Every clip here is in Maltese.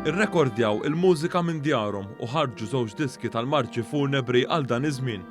Irrekordjaw il-mużika minn djarhom u ħarġu żewġ diski tal-marċi funebri għal dan iż-żmien.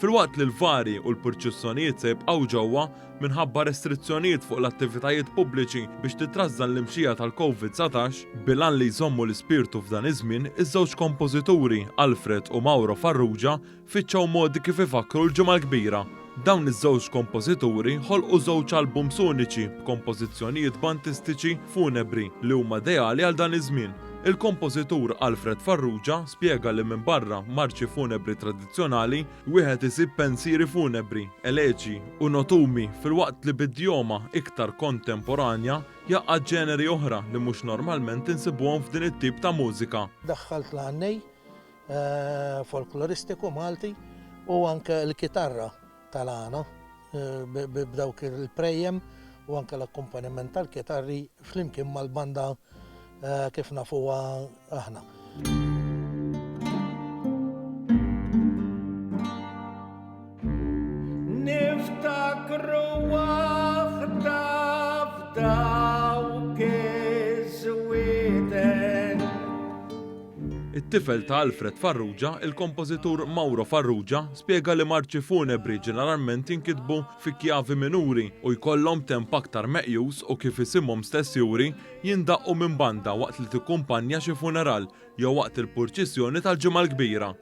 Filwaqt li l-vari u l-purċissjonijiet se jibqgħu ġewwa minħabba restrizzjonijiet fuq l-attivitajiet pubbliċi biex titrażżan l-imxija tal-COVID-19, bilan li jżommu l-ispirtu f'dan iż-żmien, iż-żewġ kompożituri Alfred u Mauro Farrugia fittxew modi kif ifakru l-ġimgħa l-kbira. Dawn iż-żewġ kompożituri ħolqu żewġ albums uniċi b'kompożizzjonijiet bantistiċi funebri li huma ideali għal dan iż-żmien. Il-kompożitur Alfred Farrugia spjega li minn barra marċi funebri tradizzjonali wieħed isib pensieri funebri, eleġi u notumi filwaqt li bid-djoma iktar kontemporanja jaqgħad ġeneri oħra li mhux normalment insibuhom f'din it-tip ta' mużika. Daħħalt l-għannej folkloristiku Malti u anke l-kitarra tal-għana b'dawk il-prejjem u anke l-akkumpaniment tal-kitarri flimkien mal-banda kif nafuha aħna. Niftakru waħda f'dawk iż-żwieten. It-tifel ta' Alfred Farrugia, il-kompożitur Mauro Farrugia, spjega li marċi funebri ġeneralment jinkitbu fi kjavi minuri u jkollhom temp aktar meqjus u kif isimhom stess juri jindaqqu minn banda waqt li tikkumpanja xi funeral jew waqt il-purċissjoni tal-ġimgħa l-kbira.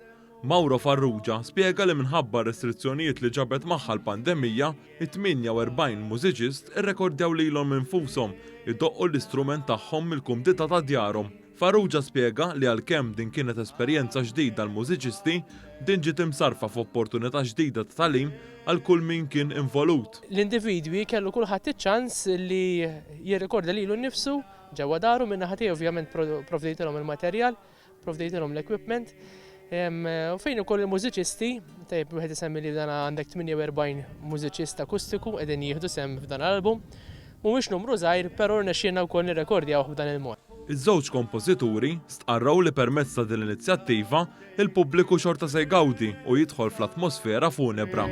Mauro Farrugia spjega li minħabba restrizzjonijiet li ġabet magħha l-pandemija, it-48 mużiċist irrekordjaw lilhom infushom idoqqu l-istrument tagħhom mill-kumdita ta' djarhom. Farrugia spjega li għalkemm din kienet esperjenza ġdida l-mużiċisti, din ġiet imsarfa f'opportunità ġdida ta' tagħlim għal kull min kien involut. L-individwi kellu kulħadd iċ-ċans li jirrikorda lilu nnifsu ġewwa daru minn naħa tiegħu ovvjament provdejtilhom il-materjal, provdejtilhom l-equipment. U fejn ukoll il-mużiċisti, tajjeb wieħed isemmi li dan għandek 48 mużiċist akustiku qegħdin jieħdu sehem f'dan l-album. Mhuwiex numru żgħir, però rnexxielna wkoll nirrekordjaw b'dan il-mod. Iż-żewġ kompożituri stqarraw li permezz ta' din l-inizjattiva il-pubbliku xorta se jgawdi u jidħol fl-atmosfera funebra.